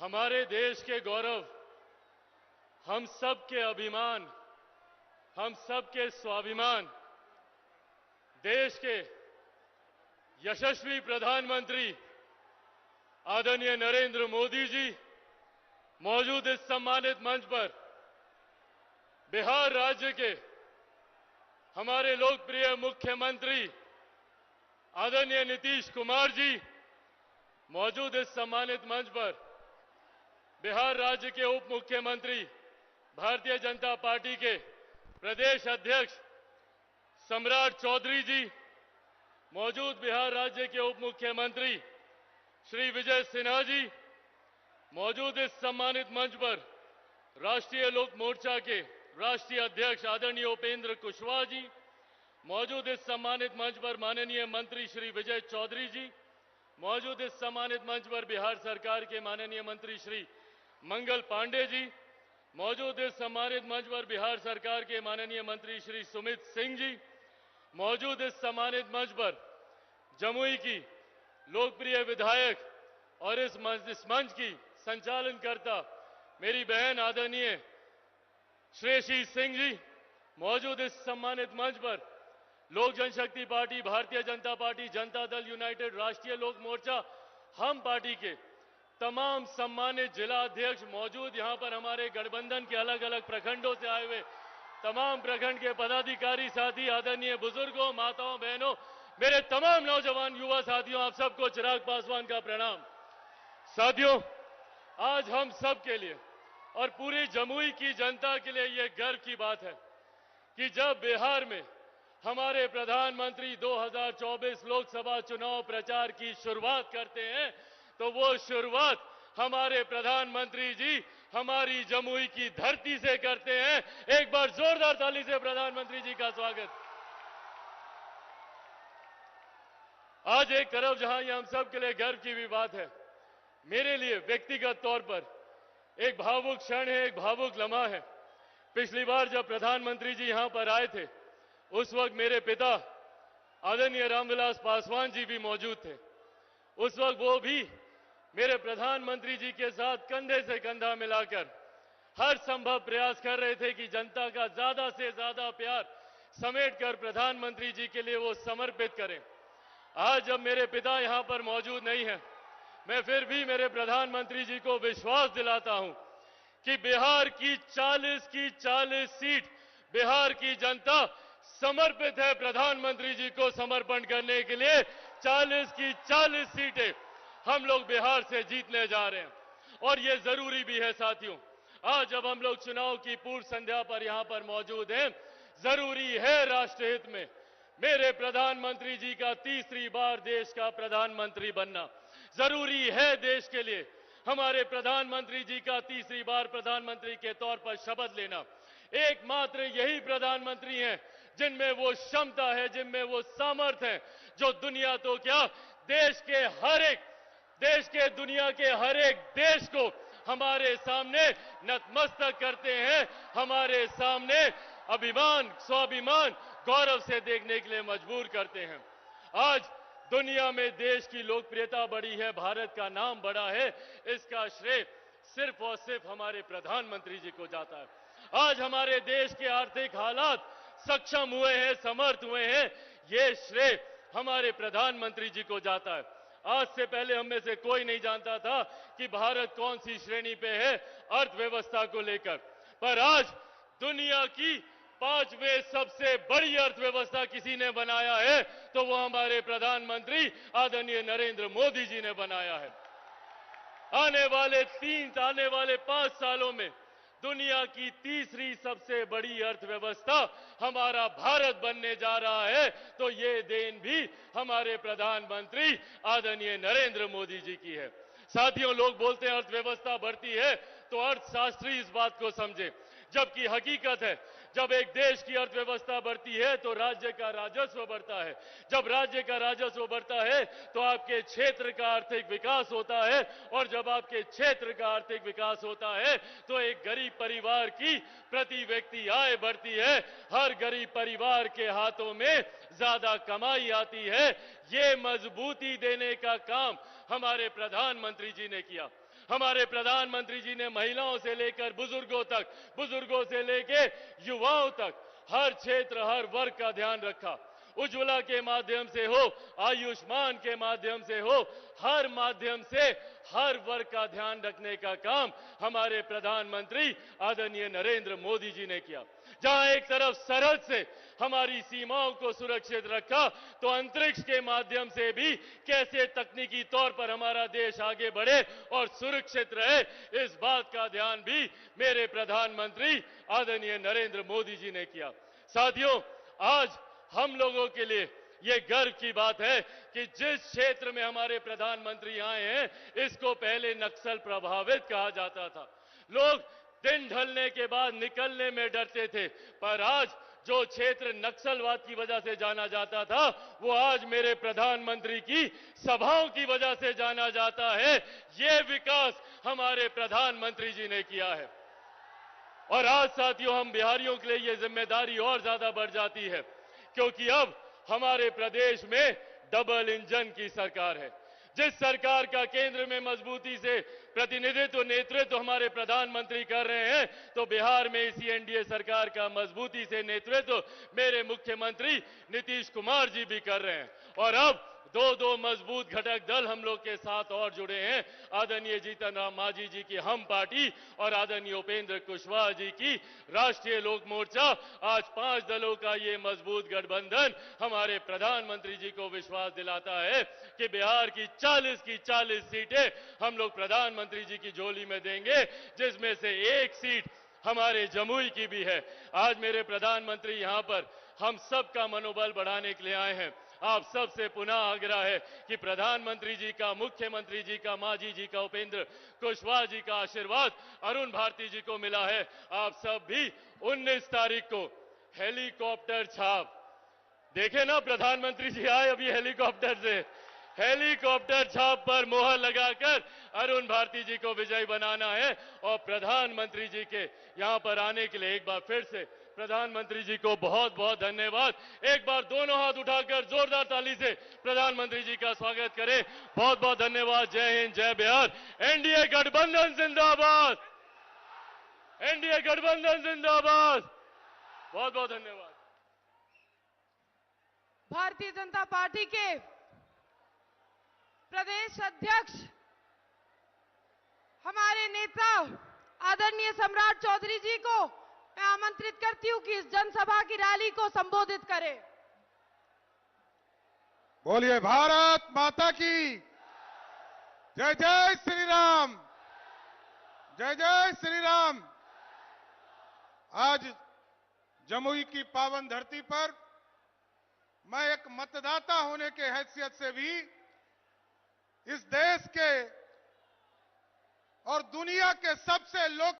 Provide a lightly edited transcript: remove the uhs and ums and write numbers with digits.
हमारे देश के गौरव, हम सब के अभिमान, हम सब के स्वाभिमान, देश के यशस्वी प्रधानमंत्री आदरणीय नरेंद्र मोदी जी मौजूद इस सम्मानित मंच पर बिहार राज्य के हमारे लोकप्रिय मुख्यमंत्री आदरणीय नीतीश कुमार जी मौजूद इस सम्मानित मंच पर बिहार राज्य के उप मुख्यमंत्री भारतीय जनता पार्टी के प्रदेश अध्यक्ष सम्राट चौधरी जी मौजूद बिहार राज्य के उप मुख्यमंत्री श्री विजय सिन्हा जी मौजूद इस सम्मानित मंच पर राष्ट्रीय लोक मोर्चा के राष्ट्रीय अध्यक्ष आदरणीय उपेंद्र कुशवाहा जी मौजूद इस सम्मानित मंच पर माननीय मंत्री श्री विजय चौधरी जी मौजूद इस सम्मानित मंच पर बिहार सरकार के माननीय मंत्री श्री मंगल पांडे जी मौजूद इस सम्मानित मंच पर बिहार सरकार के माननीय मंत्री श्री सुमित सिंह जी मौजूद इस सम्मानित मंच पर जमुई की लोकप्रिय विधायक और इस मंच की संचालनकर्ता मेरी बहन आदरणीय श्रेयसी सिंह जी मौजूद इस सम्मानित मंच पर लोक जनशक्ति party, Bharatiya Janata party, Janata Dal United, राष्ट्रीय लोक मोर्चा, हम पार्टी के तमाम सम्मानित जिला अध्यक्ष मौजूद, यहां पर हमारे गठबंधन के अलग अलग प्रखंडों से आए हुए तमाम प्रखंड के पदाधिकारी साथी, आदरणीय बुजुर्गों, माताओं, बहनों, मेरे तमाम नौजवान युवा साथियों, आप सबको चिराग पासवान का प्रणाम। साथियों, आज हम सब के लिए और पूरी जमुई की जनता के लिए यह गर्व की बात है कि जब बिहार में हमारे प्रधानमंत्री 2024 लोकसभा चुनाव प्रचार की शुरुआत करते हैं तो वो शुरुआत हमारे प्रधानमंत्री जी हमारी जमुई की धरती से करते हैं। एक बार जोरदार ताली से प्रधानमंत्री जी का स्वागत। आज एक तरफ जहां ये हम सब के लिए गर्व की भी बात है, मेरे लिए व्यक्तिगत तौर पर एक भावुक क्षण है, एक भावुक लम्हा है। पिछली बार जब प्रधानमंत्री जी यहां पर आए थे उस वक्त मेरे पिता आदरणीय रामविलास पासवान जी भी मौजूद थे। उस वक्त वो भी मेरे प्रधानमंत्री जी के साथ कंधे से कंधा मिलाकर हर संभव प्रयास कर रहे थे कि जनता का ज्यादा से ज्यादा प्यार समेटकर प्रधानमंत्री जी के लिए वो समर्पित करें। आज जब मेरे पिता यहां पर मौजूद नहीं है, मैं फिर भी मेरे प्रधानमंत्री जी को विश्वास दिलाता हूं कि बिहार की 40 सीट बिहार की जनता समर्पित है प्रधानमंत्री जी को समर्पण करने के लिए। 40 सीटें हम लोग बिहार से जीतने जा रहे हैं और ये जरूरी भी है। साथियों, आज जब हम लोग चुनाव की पूर्व संध्या पर यहां पर मौजूद हैं, जरूरी है राष्ट्रहित में मेरे प्रधानमंत्री जी का तीसरी बार देश का प्रधानमंत्री बनना। जरूरी है देश के लिए हमारे प्रधानमंत्री जी का तीसरी बार प्रधानमंत्री के तौर पर शपथ लेना। एकमात्र यही प्रधानमंत्री हैं जिनमें वो क्षमता है, जिनमें वो सामर्थ्य है, जो दुनिया तो क्या देश के दुनिया के हर एक देश को हमारे सामने नतमस्तक करते हैं, हमारे सामने अभिमान, स्वाभिमान, गौरव से देखने के लिए मजबूर करते हैं। आज दुनिया में देश की लोकप्रियता बढ़ी है, भारत का नाम बढ़ा है, इसका श्रेय सिर्फ और सिर्फ हमारे प्रधानमंत्री जी को जाता है। आज हमारे देश के आर्थिक हालात सक्षम हुए हैं, समर्थ हुए हैं, ये श्रेय हमारे प्रधानमंत्री जी को जाता है। आज से पहले हम में से कोई नहीं जानता था कि भारत कौन सी श्रेणी पे है अर्थव्यवस्था को लेकर, पर आज दुनिया की 5वें सबसे बड़ी अर्थव्यवस्था किसी ने बनाया है तो वो हमारे प्रधानमंत्री आदरणीय नरेंद्र मोदी जी ने बनाया है। आने वाले 5 सालों में दुनिया की तीसरी सबसे बड़ी अर्थव्यवस्था हमारा भारत बनने जा रहा है, तो ये देन भी हमारे प्रधानमंत्री आदरणीय नरेंद्र मोदी जी की है। साथियों, लोग बोलते हैं अर्थव्यवस्था बढ़ती है तो अर्थशास्त्री इस बात को समझे, जबकि हकीकत है जब एक देश की अर्थव्यवस्था बढ़ती है तो राज्य का राजस्व बढ़ता है। जब राज्य का राजस्व बढ़ता है तो आपके क्षेत्र का आर्थिक विकास होता है, और जब आपके क्षेत्र का आर्थिक विकास होता है तो एक गरीब परिवार की प्रति व्यक्ति आय बढ़ती है, हर गरीब परिवार के हाथों में ज्यादा कमाई आती है। ये मजबूती देने का काम हमारे प्रधानमंत्री जी ने किया। हमारे प्रधानमंत्री जी ने महिलाओं से लेकर बुजुर्गों तक, बुजुर्गों से लेकर युवाओं तक हर क्षेत्र, हर वर्ग का ध्यान रखा। उज्ज्वला के माध्यम से हो, आयुष्मान के माध्यम से हो, हर माध्यम से हर वर्ग का ध्यान रखने का काम हमारे प्रधानमंत्री आदरणीय नरेंद्र मोदी जी ने किया। जहां एक तरफ सरहद से हमारी सीमाओं को सुरक्षित रखा, तो अंतरिक्ष के माध्यम से भी कैसे तकनीकी तौर पर हमारा देश आगे बढ़े और सुरक्षित रहे, इस बात का ध्यान भी मेरे प्रधानमंत्री आदरणीय नरेंद्र मोदी जी ने किया। साथियों, आज हम लोगों के लिए ये गर्व की बात है कि जिस क्षेत्र में हमारे प्रधानमंत्री आए हैं, इसको पहले नक्सल प्रभावित कहा जाता था। लोग दिन ढलने के बाद निकलने में डरते थे, पर आज जो क्षेत्र नक्सलवाद की वजह से जाना जाता था, वो आज मेरे प्रधानमंत्री की सभाओं की वजह से जाना जाता है। ये विकास हमारे प्रधानमंत्री जी ने किया है। और आज साथियों, हम बिहारियों के लिए ये जिम्मेदारी और ज्यादा बढ़ जाती है, क्योंकि अब हमारे प्रदेश में डबल इंजन की सरकार है। जिस सरकार का केंद्र में मजबूती से प्रतिनिधित्व, नेतृत्व हमारे प्रधानमंत्री कर रहे हैं, तो बिहार में इसी एनडीए सरकार का मजबूती से नेतृत्व मेरे मुख्यमंत्री नीतीश कुमार जी भी कर रहे हैं। और अब दो मजबूत घटक दल हम लोग के साथ और जुड़े हैं। आदरणीय जीतन राम मांझी जी की हम पार्टी और आदरणीय उपेंद्र कुशवाहा जी की राष्ट्रीय लोक मोर्चा। आज 5 दलों का ये मजबूत गठबंधन हमारे प्रधानमंत्री जी को विश्वास दिलाता है कि बिहार की 40 सीटें हम लोग प्रधानमंत्री जी की झोली में देंगे, जिसमें से 1 सीट हमारे जमुई की भी है। आज मेरे प्रधानमंत्री यहां पर हम सबका मनोबल बढ़ाने के लिए आए हैं। आप सबसे पुनः आग्रह है कि प्रधानमंत्री जी का, मुख्यमंत्री जी का, मांझी जी का, उपेंद्र कुशवाहा जी का आशीर्वाद अरुण भारती जी को मिला है। आप सब भी 19 तारीख को हेलीकॉप्टर छाप देखे ना, प्रधानमंत्री जी आए अभी हेलीकॉप्टर से, हेलीकॉप्टर छाप पर मोहर लगाकर अरुण भारती जी को विजयी बनाना है। और प्रधानमंत्री जी के यहां पर आने के लिए एक बार फिर से प्रधानमंत्री जी को बहुत बहुत धन्यवाद। एक बार दोनों हाथ उठाकर जोरदार ताली से प्रधानमंत्री जी का स्वागत करें। बहुत बहुत धन्यवाद। जय हिंद, जय बिहार। एनडीए गठबंधन जिंदाबाद, एनडीए गठबंधन जिंदाबाद। बहुत बहुत धन्यवाद। भारतीय जनता पार्टी के प्रदेश अध्यक्ष हमारे नेता आदरणीय सम्राट चौधरी जी को मैं आमंत्रित करती हूं कि इस जनसभा की रैली को संबोधित करें। बोलिए भारत माता की जय। जय श्री राम, जय जय श्री राम। आज जमुई की पावन धरती पर मैं एक मतदाता होने के हैसियत से भी इस देश के और दुनिया के सबसे लोक